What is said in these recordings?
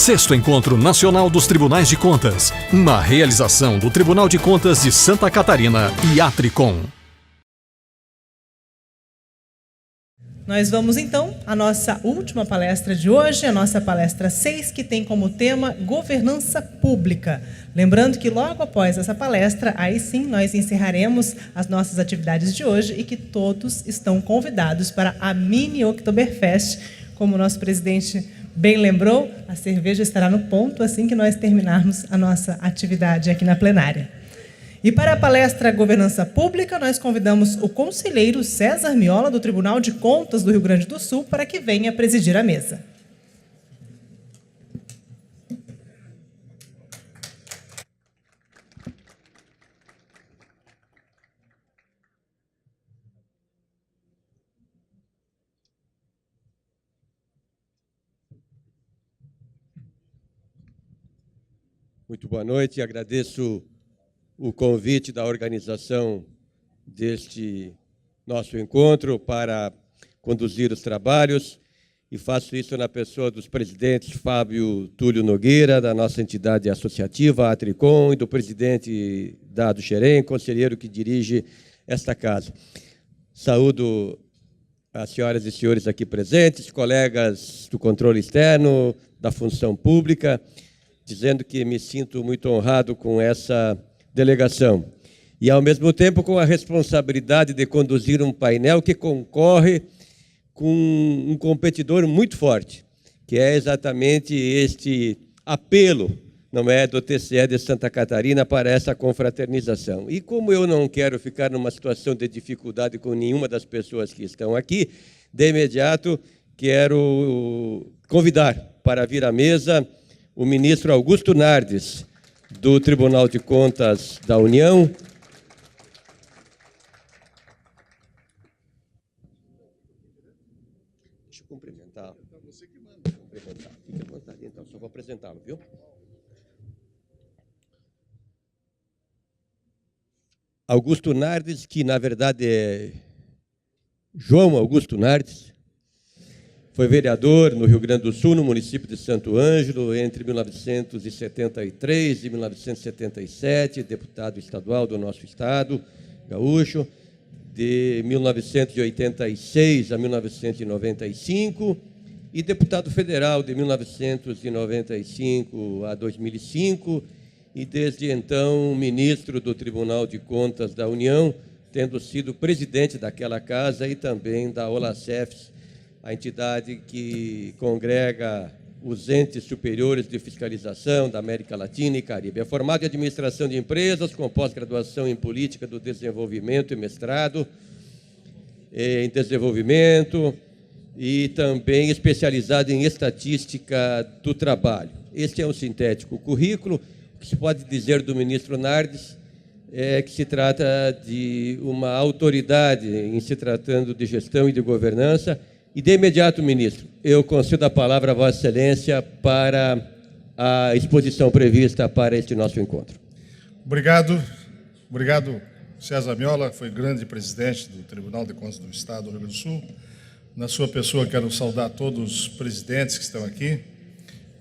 6º Encontro Nacional dos Tribunais de Contas, uma realização do Tribunal de Contas de Santa Catarina e Atricom. Nós vamos então à nossa última palestra de hoje, a nossa palestra 6, que tem como tema governança pública. Lembrando que logo após essa palestra, aí sim nós encerraremos as nossas atividades de hoje e que todos estão convidados para a Mini Oktoberfest. Como o nosso presidente bem lembrou, a cerveja estará no ponto assim que nós terminarmos a nossa atividade aqui na plenária. E para a palestra Governança Pública, nós convidamos o conselheiro César Miola, do Tribunal de Contas do Rio Grande do Sul, para que venha presidir a mesa. Muito boa noite, agradeço o convite da organização deste nosso encontro para conduzir os trabalhos e faço isso na pessoa dos presidentes Fábio Túlio Nogueira, da nossa entidade associativa, a Atricom, e do presidente Dado Xerém, conselheiro que dirige esta casa. Saúdo as senhoras e senhores aqui presentes, colegas do controle externo, da função pública, dizendo que me sinto muito honrado com essa delegação. E, ao mesmo tempo, com a responsabilidade de conduzir um painel que concorre com um competidor muito forte, que é exatamente este apelo, não é, do TCE de Santa Catarina para essa confraternização. E como eu não quero ficar numa situação de dificuldade com nenhuma das pessoas que estão aqui, de imediato quero convidar para vir à mesa o ministro Augusto Nardes, do Tribunal de Contas da União. Deixa eu cumprimentar. Você que manda. Cumprimentar. Fique à vontade, então, só vou apresentá-lo, viu? Augusto Nardes, que na verdade é João Augusto Nardes, foi vereador no Rio Grande do Sul, no município de Santo Ângelo, entre 1973 e 1977, deputado estadual do nosso estado, gaúcho, de 1986 a 1995, e deputado federal de 1995 a 2005, e desde então ministro do Tribunal de Contas da União, tendo sido presidente daquela casa e também da OLACEFS, a entidade que congrega os entes superiores de fiscalização da América Latina e Caribe. É formado em administração de empresas, com pós-graduação em política do desenvolvimento e mestrado em desenvolvimento e também especializado em estatística do trabalho. Este é um sintético currículo. O que se pode dizer do ministro Nardes é que se trata de uma autoridade em se tratando de gestão e de governança. E, de imediato, ministro, eu concedo a palavra a Vossa Excelência para a exposição prevista para este nosso encontro. Obrigado. Obrigado, César Miola, foi grande presidente do Tribunal de Contas do Estado do Rio Grande do Sul. Na sua pessoa, quero saudar todos os presidentes que estão aqui.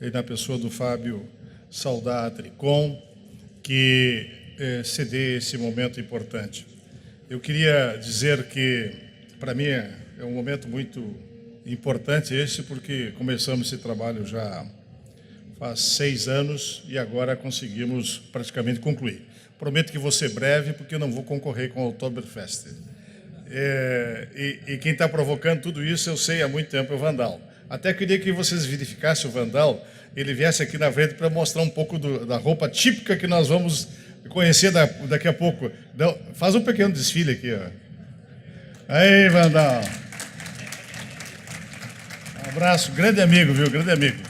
E, na pessoa do Fábio, saudar a Atricom, que cede esse momento importante. Eu queria dizer que, para mim, é um momento muito importante esse, porque começamos esse trabalho já faz 6 anos e agora conseguimos praticamente concluir. Prometo que vou ser breve, porque eu não vou concorrer com o Oktoberfest. E quem está provocando tudo isso, eu sei há muito tempo, é o Vandal. Até queria que vocês verificassem o Vandal, ele viesse aqui na frente para mostrar um pouco da roupa típica que nós vamos conhecer daqui a pouco. Então, faz um pequeno desfile aqui, ó. Aí, Vandal. Um abraço, grande amigo, viu? Grande amigo.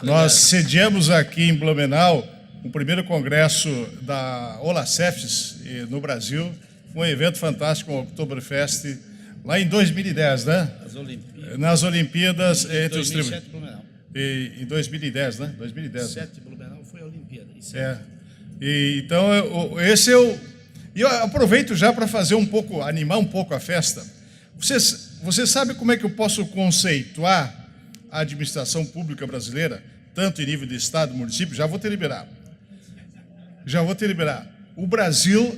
Nós sediamos aqui em Blumenau o primeiro congresso da OLACEFS no Brasil, um evento fantástico, o Oktoberfest, lá em 2010, né? Nas Olimpíadas entre os tribunais. Em 2010, né? 2010. Blumenau foi a Olimpíada. Então, esse é o... E eu aproveito já para fazer animar um pouco a festa. Você sabe como é que eu posso conceituar a administração pública brasileira? tanto em nível de estado, município, já vou te liberar. O Brasil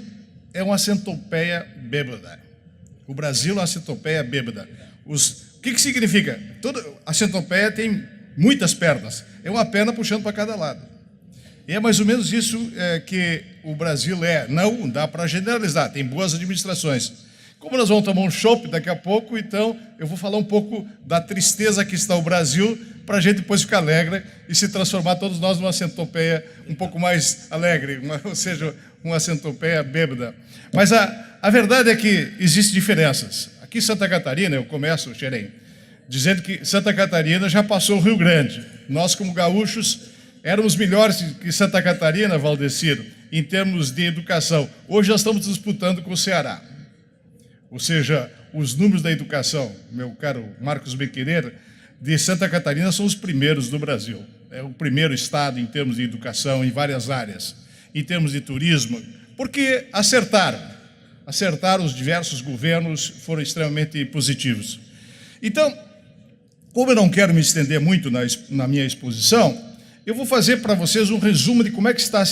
é uma centopeia bêbada. O Brasil é uma centopeia bêbada. O que significa? A centopeia tem muitas pernas. É uma perna puxando para cada lado. E é mais ou menos isso que o Brasil é. Não dá para generalizar, tem boas administrações. Como nós vamos tomar um chopp daqui a pouco, então eu vou falar um pouco da tristeza que está o Brasil, para a gente depois ficar alegre e se transformar todos nós numa centopeia um pouco mais alegre, ou seja, uma centopeia bêbada. Mas a verdade é que existem diferenças. Aqui em Santa Catarina, eu começo, Xerém, dizendo que Santa Catarina já passou o Rio Grande. Nós, como gaúchos, éramos melhores que Santa Catarina, Valdecir, em termos de educação. Hoje nós estamos disputando com o Ceará. Ou seja, os números da educação, meu caro Marcos Bequerer, de Santa Catarina são os primeiros do Brasil. É o primeiro estado em termos de educação em várias áreas, em termos de turismo, porque acertaram os diversos governos, foram extremamente positivos. Então, como eu não quero me estender muito na minha exposição, eu vou fazer para vocês um resumo de como é que está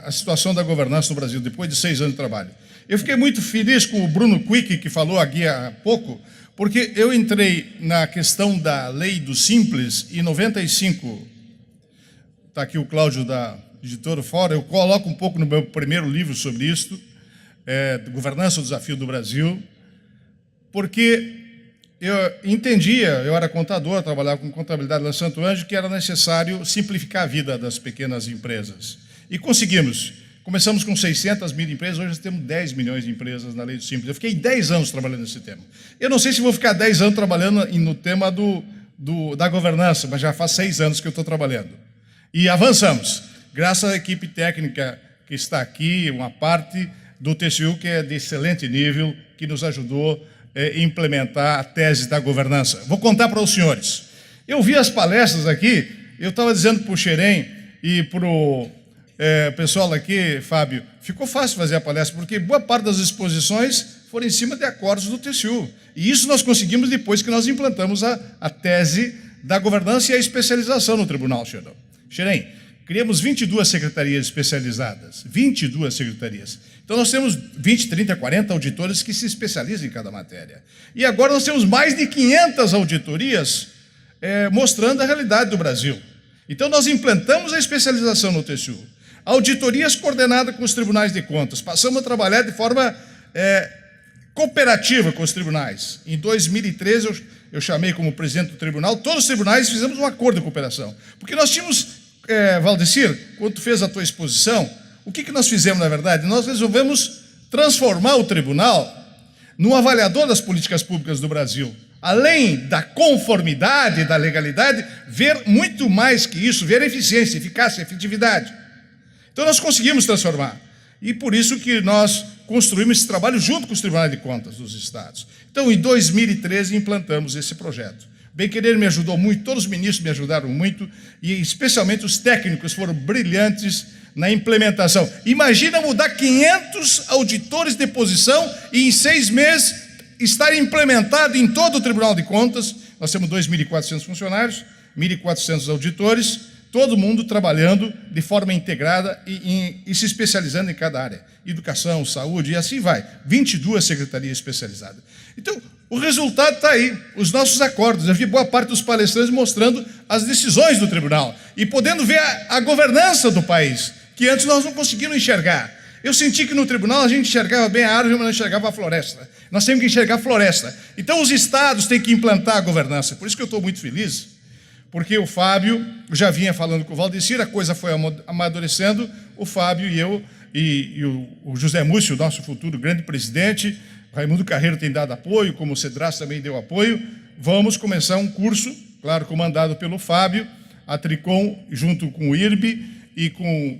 a situação da governança no Brasil, depois de 6 anos de trabalho. Eu fiquei muito feliz com o Bruno Quick, que falou aqui há pouco, porque eu entrei na questão da lei do Simples em 95. Está aqui o Cláudio da Editora Fora, eu coloco um pouco no meu primeiro livro sobre isso, Governança, o Desafio do Brasil, porque eu entendia, eu era contador, trabalhava com contabilidade lá em Santo Ângelo, que era necessário simplificar a vida das pequenas empresas. E conseguimos. Começamos com 600 mil empresas, hoje nós temos 10 milhões de empresas na Lei do Simples. Eu fiquei 10 anos trabalhando nesse tema. Eu não sei se vou ficar 10 anos trabalhando no tema da governança, mas já faz 6 anos que eu estou trabalhando. E avançamos, graças à equipe técnica que está aqui, uma parte do TCU que é de excelente nível, que nos ajudou a implementar a tese da governança. Vou contar para os senhores. Eu vi as palestras aqui, eu estava dizendo para o Xerém e para o pessoal aqui, Fábio, ficou fácil fazer a palestra, porque boa parte das exposições foram em cima de acordos do TCU. E isso nós conseguimos depois que nós implantamos a tese da governança e a especialização no Tribunal, Xerém. Criamos 22 secretarias especializadas, 22 secretarias. Então nós temos 20, 30, 40 auditores que se especializam em cada matéria. E agora nós temos mais de 500 auditorias mostrando a realidade do Brasil. Então nós implantamos a especialização no TCU. Auditorias coordenadas com os tribunais de contas. Passamos a trabalhar de forma cooperativa com os tribunais. Em 2013, eu chamei como presidente do tribunal, todos os tribunais fizemos um acordo de cooperação. Porque nós tínhamos, Valdecir, quando tu fez a tua exposição, o que nós fizemos, na verdade? Nós resolvemos transformar o tribunal num avaliador das políticas públicas do Brasil. Além da conformidade, da legalidade, ver muito mais que isso, ver eficiência, eficácia, efetividade. Então nós conseguimos transformar. E por isso que nós construímos esse trabalho junto com os tribunais de contas dos estados. Então, em 2013, implantamos esse projeto. Bem-querer me ajudou muito, todos os ministros me ajudaram muito, e especialmente os técnicos foram brilhantes na implementação. Imagina mudar 500 auditores de posição e em 6 meses estar implementado em todo o Tribunal de Contas. Nós temos 2.400 funcionários, 1.400 auditores, todo mundo trabalhando de forma integrada e se especializando em cada área. Educação, saúde e assim vai. 22 secretarias especializadas. Então, o resultado está aí, os nossos acordos. Eu vi boa parte dos palestrantes mostrando as decisões do tribunal e podendo ver a governança do país, que antes nós não conseguimos enxergar. Eu senti que no tribunal a gente enxergava bem a árvore, mas não enxergava a floresta. Nós temos que enxergar a floresta. Então, os estados têm que implantar a governança. Por isso que eu estou muito feliz, porque o Fábio já vinha falando com o Valdecir, a coisa foi amadurecendo, o Fábio e eu, e o José Múcio, nosso futuro grande presidente, Raimundo Carreiro tem dado apoio, como o Cedras também deu apoio, vamos começar um curso, claro, comandado pelo Fábio, a Tricom, junto com o IRB e com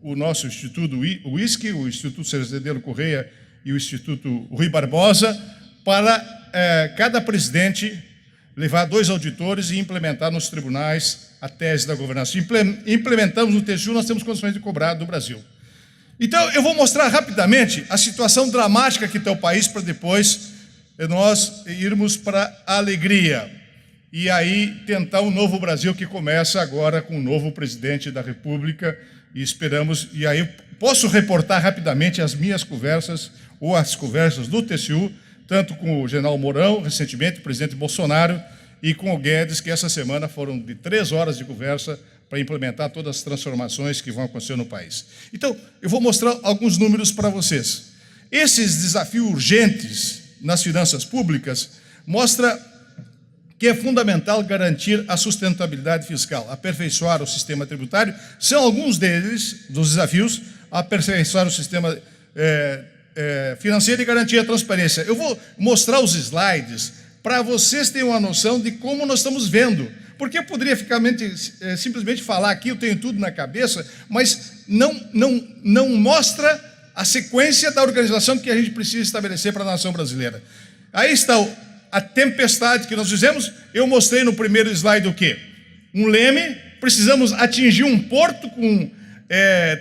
o nosso Instituto Whisky, o Instituto Cerezedeiro Correia e o Instituto Rui Barbosa, para cada presidente levar 2 auditores e implementar nos tribunais a tese da governança. Implementamos no TCU, nós temos condições de cobrar do Brasil. Então, eu vou mostrar rapidamente a situação dramática que está o país para depois nós irmos para a alegria. e aí tentar um novo Brasil que começa agora com um novo presidente da República, e esperamos, e aí posso reportar rapidamente as minhas conversas, ou as conversas do TCU, tanto com o general Mourão, recentemente, o presidente Bolsonaro, e com o Guedes, que essa semana foram de 3 horas de conversa para implementar todas as transformações que vão acontecer no país. Então, eu vou mostrar alguns números para vocês. Esses desafios urgentes nas finanças públicas mostram que é fundamental garantir a sustentabilidade fiscal, aperfeiçoar o sistema tributário. São alguns deles, dos desafios, aperfeiçoar o sistema financeiro e garantir a transparência. Eu vou mostrar os slides para vocês terem uma noção de como nós estamos vendo. Porque eu poderia simplesmente falar aqui, eu tenho tudo na cabeça, mas não mostra a sequência da organização que a gente precisa estabelecer para a nação brasileira. Aí está a tempestade que nós fizemos. Eu mostrei no primeiro slide o quê? Um leme, precisamos atingir um porto com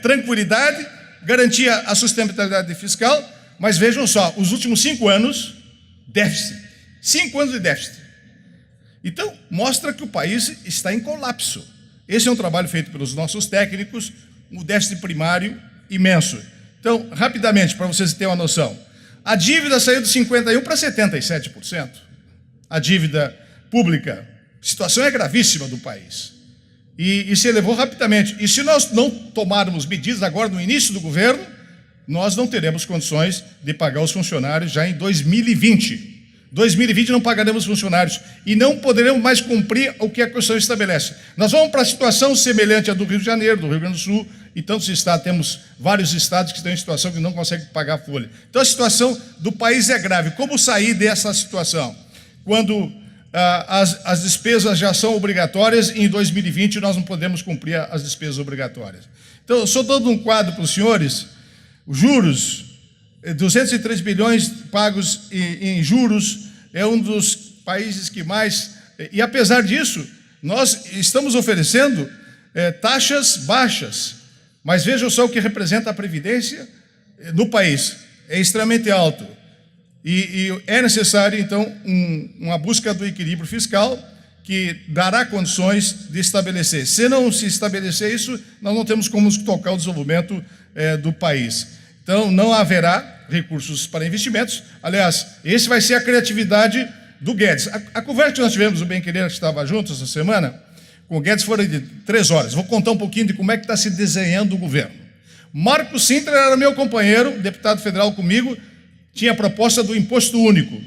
tranquilidade, garantir a sustentabilidade fiscal, mas vejam só, os últimos 5 anos, déficit. 5 anos de déficit. Então, mostra que o país está em colapso. Esse é um trabalho feito pelos nossos técnicos, um déficit primário imenso. Então, rapidamente, para vocês terem uma noção, a dívida saiu de 51% para 77%. A dívida pública, a situação é gravíssima do país. E se elevou rapidamente. E se nós não tomarmos medidas agora no início do governo, nós não teremos condições de pagar os funcionários já em 2020. 2020 não pagaremos funcionários e não poderemos mais cumprir o que a Constituição estabelece. Nós vamos para a situação semelhante à do Rio de Janeiro, do Rio Grande do Sul e tantos estados. Temos vários estados que estão em situação que não conseguem pagar a folha. Então a situação do país é grave. Como sair dessa situação? Quando as despesas já são obrigatórias e em 2020 nós não podemos cumprir as despesas obrigatórias. Então, eu só dando um quadro para os senhores, os juros, 203 bilhões pagos em juros, é um dos países que mais... E, apesar disso, nós estamos oferecendo taxas baixas, mas vejam só o que representa a Previdência no país. É extremamente alto. E é necessário, então, uma busca do equilíbrio fiscal que dará condições de estabelecer. Se não se estabelecer isso, nós não temos como tocar o desenvolvimento do país. Então, não haverá recursos para investimentos. Aliás, esse vai ser a criatividade do Guedes. A conversa que nós tivemos, o Bem-Querer que estava junto essa semana, com o Guedes foram de 3 horas. Vou contar um pouquinho de como é que está se desenhando o governo. Marco Sintra era meu companheiro, deputado federal comigo, tinha a proposta do imposto único.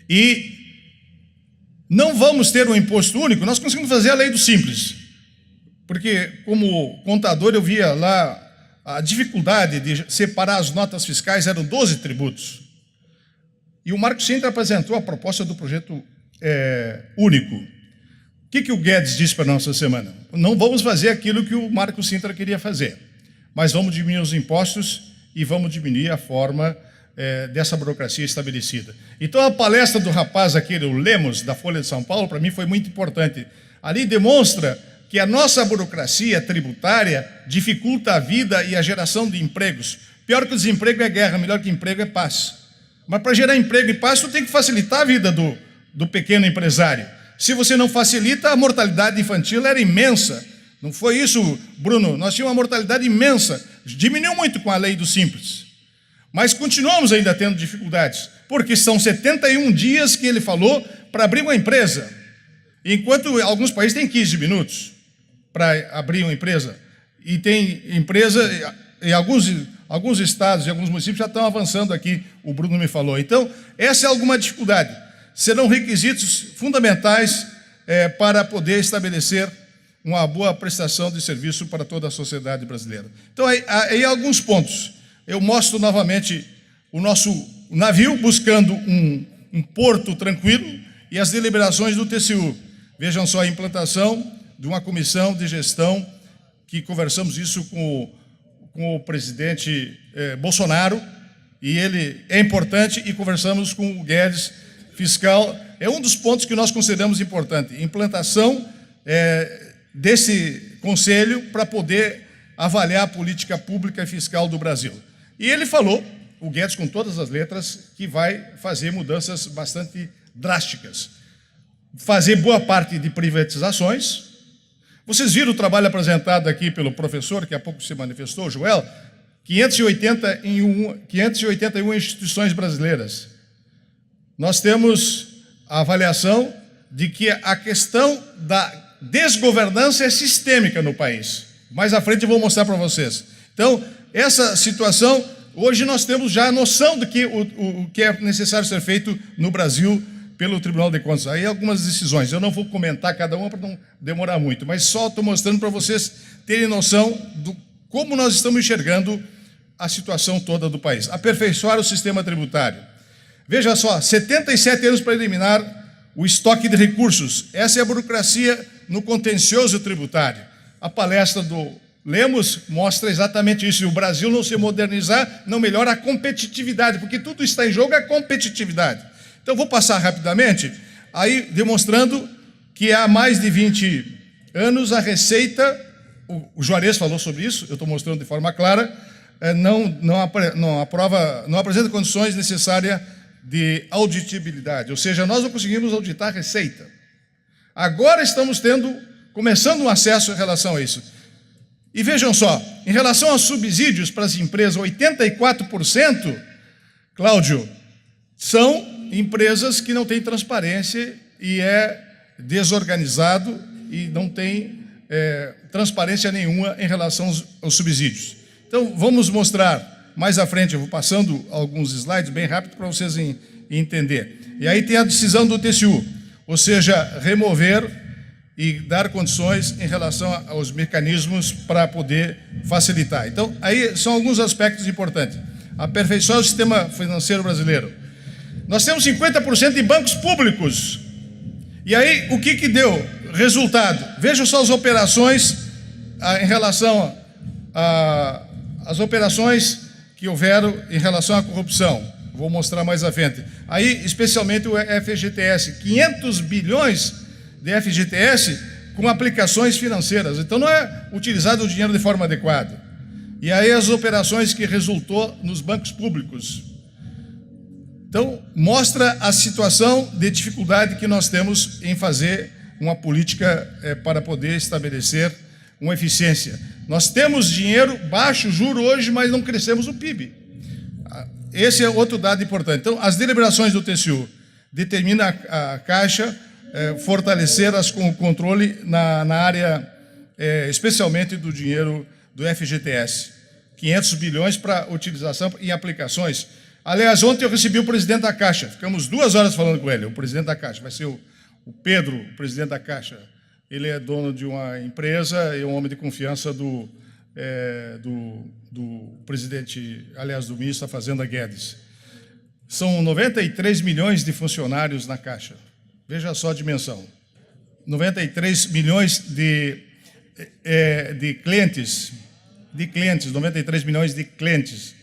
E não vamos ter um imposto único, nós conseguimos fazer a lei do simples. Porque, como contador, eu via lá a dificuldade de separar as notas fiscais, eram 12 tributos. E o Marco Sintra apresentou a proposta do projeto único. O que o Guedes disse para nós essa semana? Não vamos fazer aquilo que o Marco Sintra queria fazer, mas vamos diminuir os impostos e vamos diminuir a forma dessa burocracia estabelecida. Então, a palestra do rapaz aquele, o Lemos, da Folha de São Paulo, para mim foi muito importante. Ali demonstra que a nossa burocracia tributária dificulta a vida e a geração de empregos. Pior que o desemprego é guerra, melhor que emprego é paz. Mas para gerar emprego e paz, tu tem que facilitar a vida do pequeno empresário. Se você não facilita, a mortalidade infantil era imensa. Não foi isso, Bruno? Nós tínhamos uma mortalidade imensa. Diminuiu muito com a lei do simples. Mas continuamos ainda tendo dificuldades, porque são 71 dias que ele falou para abrir uma empresa, enquanto alguns países têm 15 minutos para abrir uma empresa. E tem empresa, e alguns estados e alguns municípios já estão avançando aqui, o Bruno me falou. Então, essa é alguma dificuldade. Serão requisitos fundamentais para poder estabelecer uma boa prestação de serviço para toda a sociedade brasileira. Então, aí alguns pontos. Eu mostro novamente o nosso navio buscando um porto tranquilo e as deliberações do TCU. Vejam só a implantação de uma comissão de gestão, que conversamos isso com o presidente Bolsonaro, e ele é importante, e conversamos com o Guedes, fiscal. É um dos pontos que nós consideramos importante, implantação desse conselho para poder avaliar a política pública e fiscal do Brasil. E ele falou, o Guedes com todas as letras, que vai fazer mudanças bastante drásticas. fazer boa parte de privatizações. Vocês viram o trabalho apresentado aqui pelo professor, que há pouco se manifestou, Joel, 581 instituições brasileiras. Nós temos a avaliação de que a questão da desgovernança é sistêmica no país. Mais à frente eu vou mostrar para vocês. Então, essa situação, hoje nós temos já a noção de que o que é necessário ser feito no Brasil pelo Tribunal de Contas. Aí algumas decisões, eu não vou comentar cada uma para não demorar muito, mas só estou mostrando para vocês terem noção do como nós estamos enxergando a situação toda do país. Aperfeiçoar o sistema tributário. Veja só, 77 anos para eliminar o estoque de recursos. Essa é a burocracia no contencioso tributário. A palestra do Lemos mostra exatamente isso. E o Brasil não se modernizar, não melhora a competitividade, porque tudo está em jogo, é a competitividade. Então, vou passar rapidamente, aí demonstrando que há mais de 20 anos a Receita, o Juarez falou sobre isso, eu estou mostrando de forma clara, não apresenta condições necessárias de auditabilidade, ou seja, nós não conseguimos auditar a Receita. Agora estamos começando um acesso em relação a isso. E vejam só, em relação aos subsídios para as empresas, 84%, Cláudio, são empresas que não têm transparência e é desorganizado e não tem transparência nenhuma em relação aos subsídios. Então, vamos mostrar mais à frente, eu vou passando alguns slides bem rápido para vocês entenderem. E aí tem a decisão do TCU, ou seja, remover e dar condições em relação aos mecanismos para poder facilitar. Então, aí são alguns aspectos importantes. Aperfeiçoar o sistema financeiro brasileiro. Nós temos 50% de bancos públicos. E aí, o que deu? Resultado. Vejam só as operações em relação às operações que houveram em relação à corrupção. Vou mostrar mais à frente. Aí, especialmente o FGTS. 500 bilhões de FGTS com aplicações financeiras. Então, não é utilizado o dinheiro de forma adequada. E aí, as operações que resultou nos bancos públicos. Então, mostra a situação de dificuldade que nós temos em fazer uma política para poder estabelecer uma eficiência. Nós temos dinheiro, baixo juro hoje, mas não crescemos o PIB. Esse é outro dado importante. Então, as deliberações do TCU determinam a Caixa fortalecer o controle na área, especialmente do dinheiro do FGTS. 500 bilhões para utilização em aplicações. Aliás, ontem eu recebi o presidente da Caixa, ficamos 2 horas falando com ele, o presidente da Caixa, vai ser o Pedro, o presidente da Caixa. Ele é dono de uma empresa e um homem de confiança do presidente, aliás, do ministro da Fazenda, Guedes. São 93 milhões de funcionários na Caixa. Veja só a dimensão. 93 milhões de clientes, 93 milhões de clientes.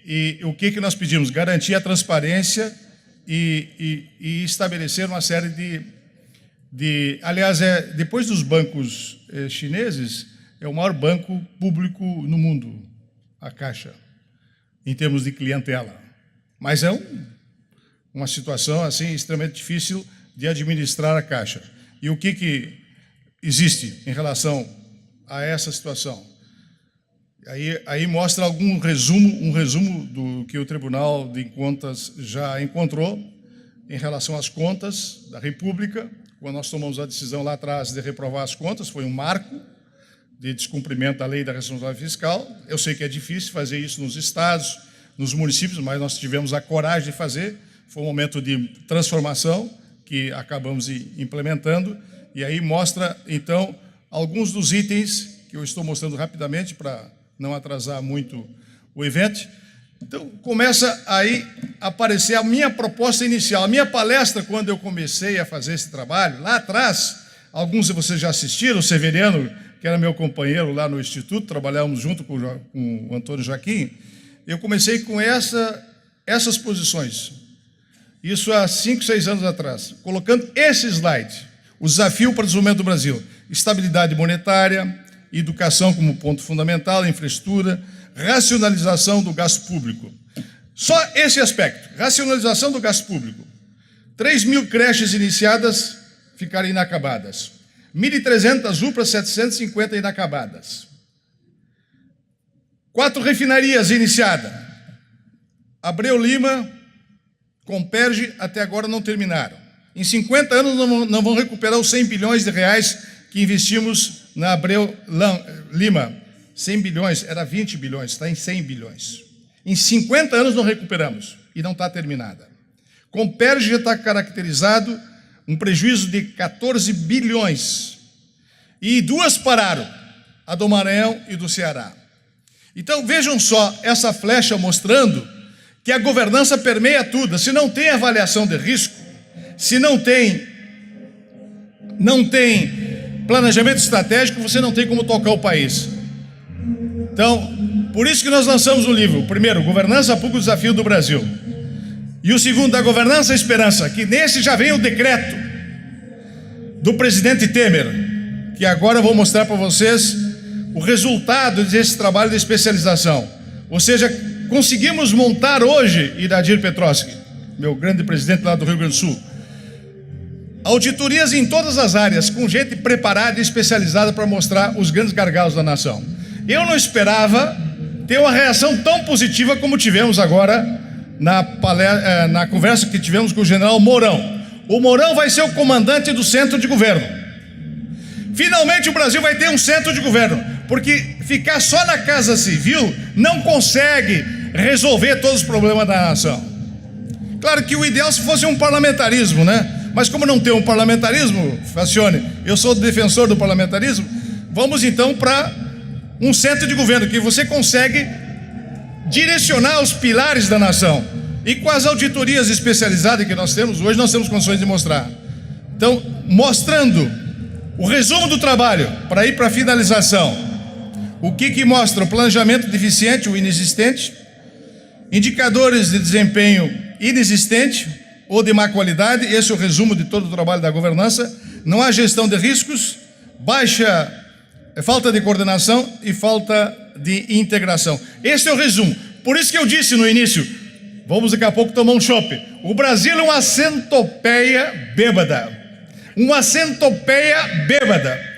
E o que nós pedimos? Garantir a transparência e estabelecer uma série aliás, depois dos bancos chineses, é o maior banco público no mundo, a Caixa, em termos de clientela. Mas é uma situação assim extremamente difícil de administrar a Caixa. E o que existe em relação a essa situação? Aí mostra um resumo do que o Tribunal de Contas já encontrou em relação às contas da República. Quando nós tomamos a decisão lá atrás de reprovar as contas, foi um marco de descumprimento da lei da responsabilidade fiscal. Eu sei que é difícil fazer isso nos estados, nos municípios, mas nós tivemos a coragem de fazer. Foi um momento de transformação que acabamos implementando. E aí mostra, então, alguns dos itens que eu estou mostrando rapidamente para não atrasar muito o evento. Então, começa aí a aparecer a minha proposta inicial. A minha palestra, quando eu comecei a fazer esse trabalho, lá atrás, alguns de vocês já assistiram, o Severiano, que era meu companheiro lá no Instituto, trabalhávamos junto com o Antônio Joaquim, eu comecei com essas posições. Isso há 5, 6 anos atrás, colocando esse slide, o desafio para o desenvolvimento do Brasil, estabilidade monetária, educação como ponto fundamental, infraestrutura, racionalização do gasto público. Só esse aspecto, racionalização do gasto público. 3.000 creches iniciadas ficaram inacabadas. 1.300 UPAs, 750 inacabadas. 4 refinarias iniciadas. Abreu Lima, Comperge, até agora não terminaram. Em 50 anos não vão recuperar os 100 bilhões de reais que investimos na Abreu Lima. 100 bilhões, era 20 bilhões, está em 100 bilhões. Em 50 anos não recuperamos e não está terminada. Comperge já está caracterizado um prejuízo de 14 bilhões. E 2 pararam, a do Maranhão e do Ceará. Então vejam só essa flecha mostrando que a governança permeia tudo. Se não tem avaliação de risco, se não tem planejamento estratégico, você não tem como tocar o país. Então, por isso que nós lançamos o livro. O primeiro, Governança Pública, o Desafio do Brasil. E o segundo, da Governança à Esperança, que nesse já vem o decreto do presidente Temer, que agora eu vou mostrar para vocês o resultado desse trabalho de especialização. Ou seja, conseguimos montar hoje, Iradir Petroski, meu grande presidente lá do Rio Grande do Sul, auditorias em todas as áreas, com gente preparada e especializada para mostrar os grandes gargalos da nação. Eu não esperava ter uma reação tão positiva como tivemos agora na conversa que tivemos com o general Mourão. O Mourão vai ser o comandante do centro de governo. Finalmente o Brasil vai ter um centro de governo, porque ficar só na Casa Civil não consegue resolver todos os problemas da nação. Claro que o ideal se fosse um parlamentarismo, né? Mas como não tem um parlamentarismo, Facione, eu sou defensor do parlamentarismo, vamos então para um centro de governo, que você consegue direcionar os pilares da nação. E com as auditorias especializadas que nós temos hoje, nós temos condições de mostrar. Então, mostrando o resumo do trabalho, para ir para a finalização. O que mostra? O planejamento deficiente, o inexistente, indicadores de desempenho inexistente ou de má qualidade. Esse é o resumo de todo o trabalho da governança. Não há gestão de riscos, falta de coordenação e falta de integração. Esse é o resumo. Por isso que eu disse no início, vamos daqui a pouco tomar um chopp. O Brasil é uma centopeia bêbada. Uma centopeia bêbada.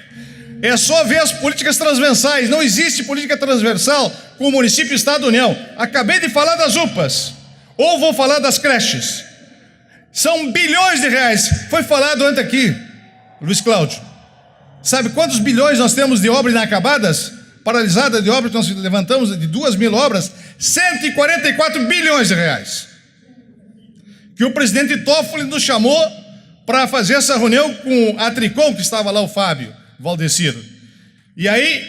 É só ver as políticas transversais. Não existe política transversal com o município, estado, União. Acabei de falar das UPAs. Ou vou falar das creches. São bilhões de reais. Foi falado antes aqui, Luiz Cláudio. Sabe quantos bilhões nós temos de obras inacabadas? Paralisada de obras, nós levantamos de 2.000 obras, 144 bilhões de reais. Que o presidente Toffoli nos chamou para fazer essa reunião com a Tricom, que estava lá o Fábio Valdeciro. E aí,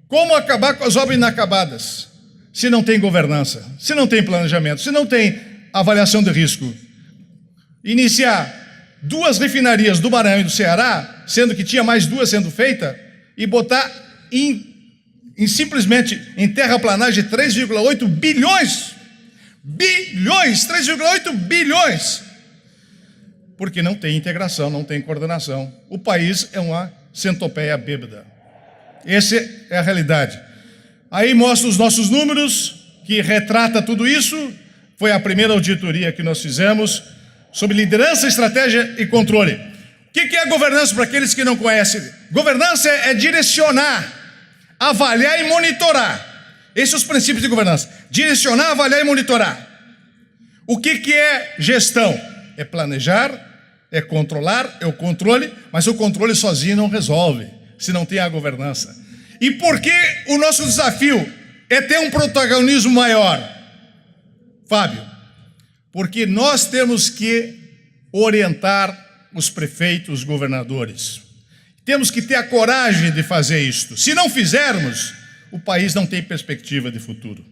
como acabar com as obras inacabadas? Se não tem governança, se não tem planejamento, se não tem avaliação de risco. Iniciar 2 refinarias do Maranhão e do Ceará, sendo que tinha mais 2 sendo feitas, e botar simplesmente em terraplanagem 3,8 bilhões. Bilhões, 3,8 bilhões. Porque não tem integração, não tem coordenação. O país é uma centopeia bêbada. Essa é a realidade. Aí mostra os nossos números, que retrata tudo isso. Foi a primeira auditoria que nós fizemos sobre liderança, estratégia e controle. O que é governança para aqueles que não conhecem? Governança é direcionar, avaliar e monitorar. Esses são os princípios de governança. Direcionar, avaliar e monitorar. O que é gestão? É planejar, é controlar, é o controle, mas o controle sozinho não resolve, se não tem a governança. E por que o nosso desafio é ter um protagonismo maior? Fábio, porque nós temos que orientar os prefeitos, os governadores. Temos que ter a coragem de fazer isto. Se não fizermos, o país não tem perspectiva de futuro.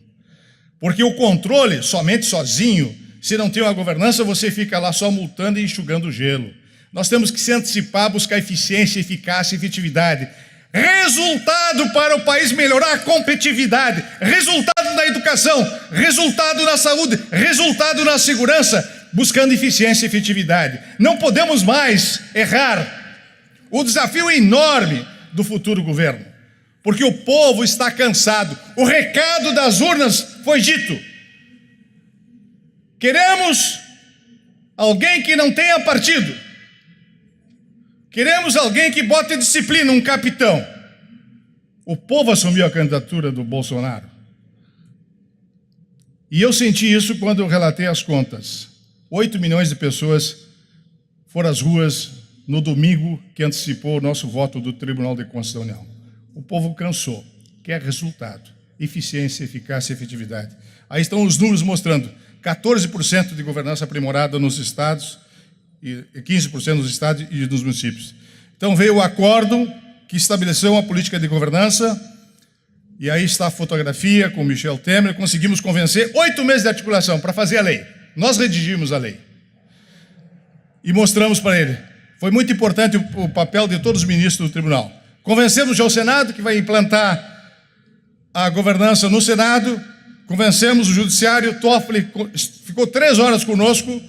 Porque o controle, somente sozinho, se não tem uma governança, você fica lá só multando e enxugando o gelo. Nós temos que se antecipar, buscar eficiência, eficácia e efetividade. Resultado para o país melhorar a competitividade, resultado na educação, resultado na saúde, resultado na segurança, buscando eficiência e efetividade. Não podemos mais errar. O desafio é enorme do futuro governo, porque o povo está cansado. O recado das urnas foi dito. Queremos alguém que não tenha partido. Queremos alguém que bote disciplina, um capitão. O povo assumiu a candidatura do Bolsonaro. E eu senti isso quando eu relatei as contas. 8 milhões de pessoas foram às ruas no domingo que antecipou o nosso voto do Tribunal de Contas da União. O povo cansou, quer resultado, eficiência, eficácia e efetividade. Aí estão os números mostrando 14% de governança aprimorada nos estados e 15% nos estados e nos municípios. Então veio o acordo que estabeleceu uma política de governança, e aí está a fotografia com Michel Temer. Conseguimos convencer 8 meses de articulação para fazer a lei. Nós redigimos a lei e mostramos para ele. Foi muito importante o papel de todos os ministros do tribunal. Convencemos já o Senado, que vai implantar a governança no Senado. Convencemos o Judiciário. Toffoli ficou 3 horas conosco,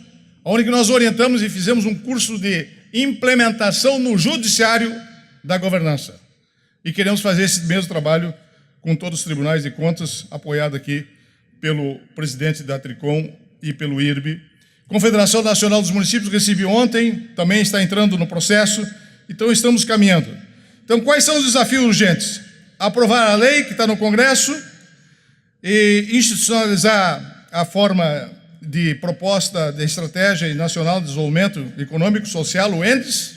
onde nós orientamos e fizemos um curso de implementação no Judiciário da governança. E queremos fazer esse mesmo trabalho com todos os tribunais de contas, apoiado aqui pelo presidente da Tricom e pelo IRB. Confederação Nacional dos Municípios recebi ontem, também está entrando no processo, então estamos caminhando. Então, quais são os desafios urgentes? Aprovar a lei que está no Congresso e institucionalizar a forma de proposta de Estratégia Nacional de Desenvolvimento Econômico e Social, o ENDES.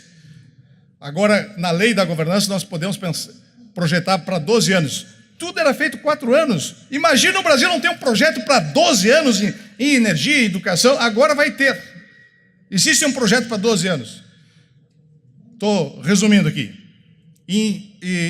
Agora, na lei da governança, nós podemos projetar para 12 anos. Tudo era feito 4 anos. Imagina o Brasil não ter um projeto para 12 anos em energia e educação. Agora vai ter. Existe um projeto para 12 anos. Estou resumindo aqui.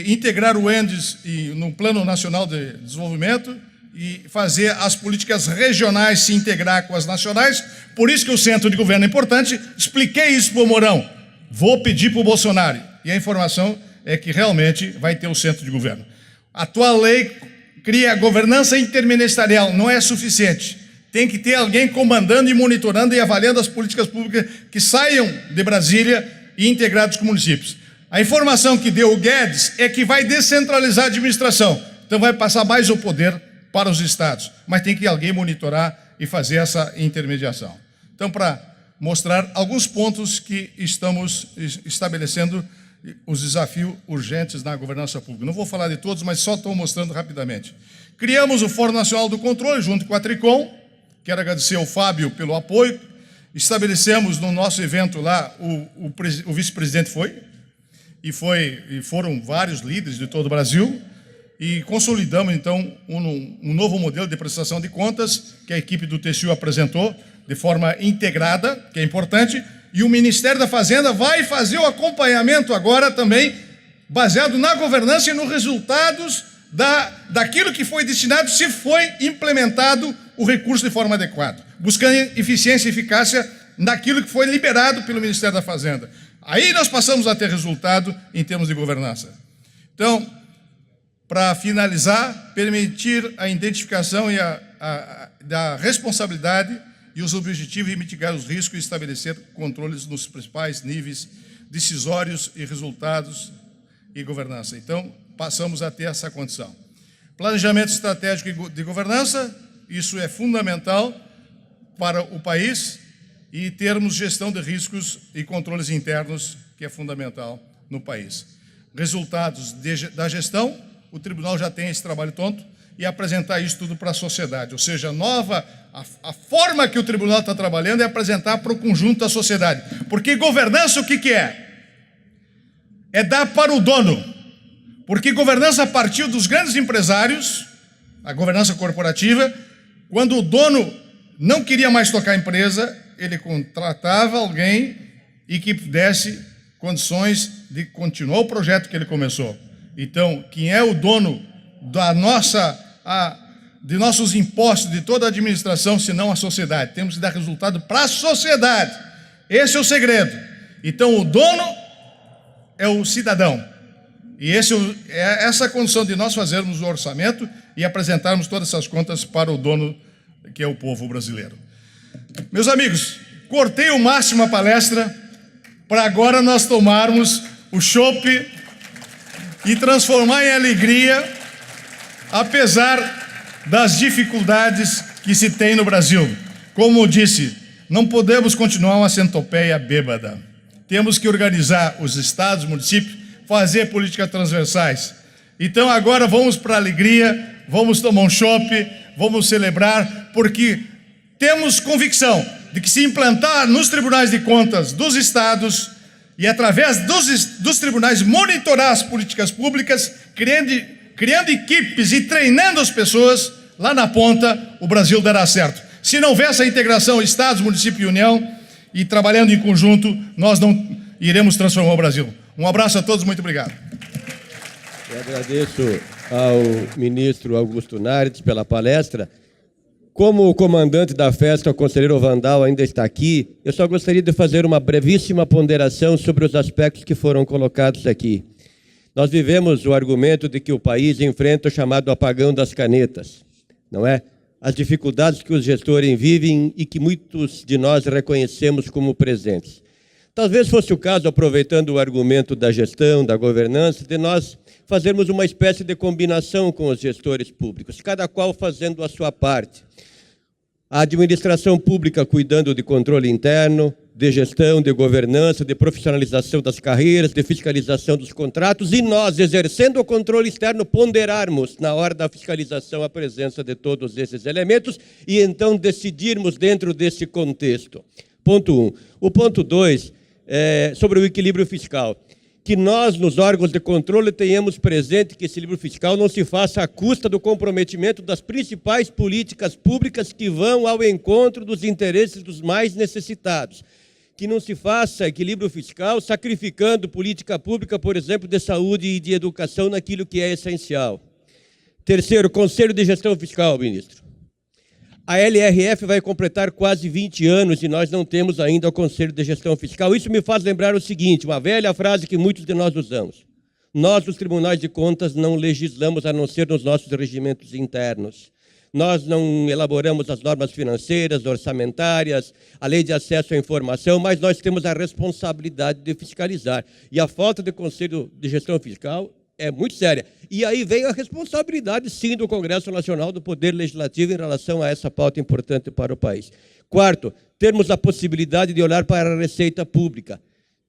Integrar o ENDES no Plano Nacional de Desenvolvimento e fazer as políticas regionais se integrar com as nacionais. Por isso que o centro de governo é importante. Expliquei isso para o Mourão. Vou pedir para o Bolsonaro. E a informação é que realmente vai ter o centro de governo. A atual lei cria a governança interministerial, não é suficiente. Tem que ter alguém comandando e monitorando e avaliando as políticas públicas que saiam de Brasília e integrados com municípios. A informação que deu o Guedes é que vai descentralizar a administração, então vai passar mais o poder para os estados, mas tem que alguém monitorar e fazer essa intermediação. Então, para mostrar alguns pontos que estamos estabelecendo os desafios urgentes na governança pública. Não vou falar de todos, mas só estou mostrando rapidamente. Criamos o Fórum Nacional do Controle, junto com a Tricom. Quero agradecer ao Fábio pelo apoio. Estabelecemos no nosso evento lá, o vice-presidente foi, e foram vários líderes de todo o Brasil, e consolidamos, então, um novo modelo de prestação de contas, que a equipe do TCU apresentou, de forma integrada, que é importante, e o Ministério da Fazenda vai fazer o acompanhamento agora também, baseado na governança e nos resultados daquilo que foi destinado, se foi implementado o recurso de forma adequada, buscando eficiência e eficácia naquilo que foi liberado pelo Ministério da Fazenda. Aí nós passamos a ter resultado em termos de governança. Então, para finalizar, permitir a identificação e da responsabilidade e os objetivos e mitigar os riscos e estabelecer controles nos principais níveis decisórios e resultados e governança. Então, passamos a ter essa condição. Planejamento estratégico de governança, isso é fundamental para o país, e termos gestão de riscos e controles internos, que é fundamental no país. Resultados da gestão, o tribunal já tem esse trabalho tonto, e apresentar isso tudo para a sociedade, ou seja, a forma que o tribunal está trabalhando é apresentar para o conjunto da sociedade. Porque governança o que é? É dar para o dono. Porque governança partiu dos grandes empresários, a governança corporativa, quando o dono não queria mais tocar a empresa, ele contratava alguém e que desse condições de continuar o projeto que ele começou. Então, quem é o dono de nossos impostos, de toda a administração, senão a sociedade? Temos que dar resultado para a sociedade. Esse é o segredo. Então, o dono é o cidadão. E essa condição de nós fazermos o orçamento e apresentarmos todas essas contas para o dono, que é o povo brasileiro. Meus amigos, cortei o máximo a palestra para agora nós tomarmos o chopp e transformar em alegria, apesar das dificuldades que se tem no Brasil. Como disse, Não podemos continuar uma centopeia bêbada. Temos que organizar os estados, municípios, fazer políticas transversais. Então agora vamos para a alegria, vamos tomar um chopp, vamos celebrar, porque temos convicção de que se implantar nos tribunais de contas dos estados e através dos tribunais monitorar as políticas públicas, criando equipes e treinando as pessoas, lá na ponta o Brasil dará certo. Se não houver essa integração estados, município e União, e trabalhando em conjunto, nós não iremos transformar o Brasil. Um abraço a todos, muito obrigado. Eu agradeço ao ministro Augusto Nardes pela palestra. Como o comandante da festa, o conselheiro Vandal, ainda está aqui, eu só gostaria de fazer uma brevíssima ponderação sobre os aspectos que foram colocados aqui. Nós vivemos o argumento de que o país enfrenta o chamado apagão das canetas, não é? As dificuldades que os gestores vivem e que muitos de nós reconhecemos como presentes. Talvez fosse o caso, aproveitando o argumento da gestão, da governança, de nós fazermos uma espécie de combinação com os gestores públicos, cada qual fazendo a sua parte. A administração pública cuidando de controle interno, de gestão, de governança, de profissionalização das carreiras, de fiscalização dos contratos, e nós, exercendo o controle externo, ponderarmos, na hora da fiscalização, a presença de todos esses elementos e, então, decidirmos dentro desse contexto. Ponto 1. O ponto 2 é sobre o equilíbrio fiscal. Que nós, nos órgãos de controle, tenhamos presente que esse equilíbrio fiscal não se faça à custa do comprometimento das principais políticas públicas que vão ao encontro dos interesses dos mais necessitados. Que não se faça equilíbrio fiscal sacrificando política pública, por exemplo, de saúde e de educação naquilo que é essencial. Terceiro, Conselho de Gestão Fiscal, ministro. A LRF vai completar quase 20 anos e nós não temos ainda o Conselho de Gestão Fiscal. Isso me faz lembrar o seguinte, uma velha frase que muitos de nós usamos. Nós, os tribunais de contas, não legislamos a não ser nos nossos regimentos internos. Nós não elaboramos as normas financeiras, orçamentárias, a lei de acesso à informação, mas nós temos a responsabilidade de fiscalizar. E a falta de Conselho de Gestão Fiscal é muito séria. E aí vem a responsabilidade, sim, do Congresso Nacional, do Poder Legislativo em relação a essa pauta importante para o país. Quarto, termos a possibilidade de olhar para a receita pública.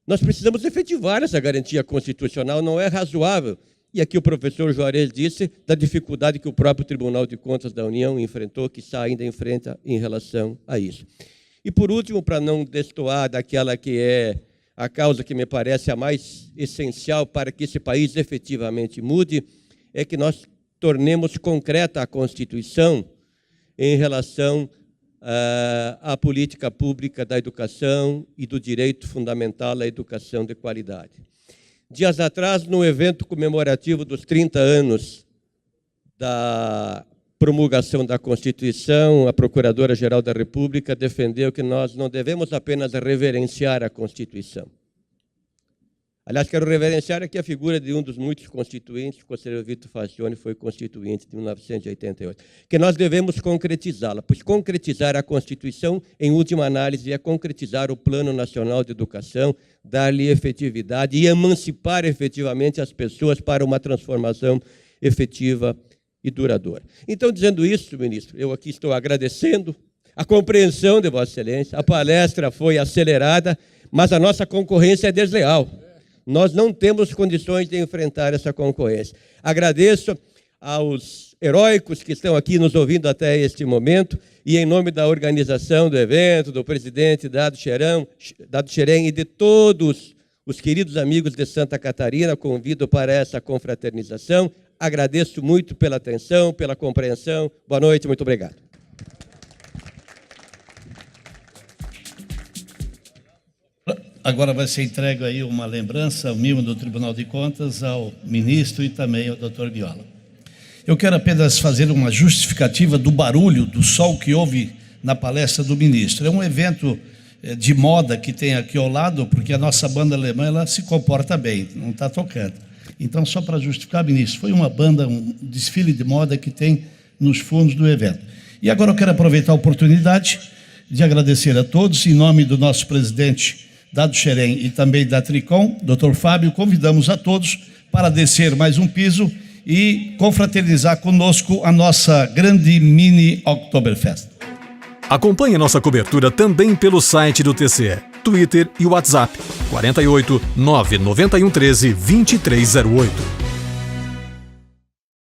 Nós precisamos efetivar essa garantia constitucional, não é razoável. E aqui o professor Juarez disse da dificuldade que o próprio Tribunal de Contas da União enfrentou, que ainda enfrenta em relação a isso. E, por último, para não destoar daquela que é a causa que me parece a mais essencial para que esse país efetivamente mude, é que nós tornemos concreta a Constituição em relação à política pública da educação e do direito fundamental à educação de qualidade. Dias atrás, no evento comemorativo dos 30 anos da promulgação da Constituição, a Procuradora-Geral da República defendeu que nós não devemos apenas reverenciar a Constituição. Aliás, quero reverenciar aqui a figura de um dos muitos constituintes, o conselheiro Vitor Facione foi constituinte de 1988, que nós devemos concretizá-la, pois concretizar a Constituição, em última análise, é concretizar o Plano Nacional de Educação, dar-lhe efetividade e emancipar efetivamente as pessoas para uma transformação efetiva e duradoura. Então, dizendo isso, ministro, eu aqui estou agradecendo a compreensão de Vossa Excelência, a palestra foi acelerada, mas a nossa concorrência é desleal. Nós não temos condições de enfrentar essa concorrência. Agradeço aos heróicos que estão aqui nos ouvindo até este momento e, em nome da organização do evento, do presidente Dado Xerém e de todos os queridos amigos de Santa Catarina, convido para essa confraternização. Agradeço muito pela atenção, pela compreensão. Boa noite, muito obrigado. Agora vai ser entregue aí uma lembrança, o mimo do Tribunal de Contas ao ministro e também ao doutor Viola. Eu quero apenas fazer uma justificativa do barulho, do som que houve na palestra do ministro. É um evento de moda que tem aqui ao lado, porque a nossa banda alemã ela se comporta bem, não está tocando. Então, só para justificar, ministro, foi uma banda, um desfile de moda que tem nos fundos do evento. E agora eu quero aproveitar a oportunidade de agradecer a todos, em nome do nosso presidente Dado Xerém e também da Tricom, doutor Fábio, convidamos a todos para descer mais um piso e confraternizar conosco a nossa grande mini Oktoberfest. Acompanhe nossa cobertura também pelo site do TCE, Twitter e WhatsApp 48 991 13 2308.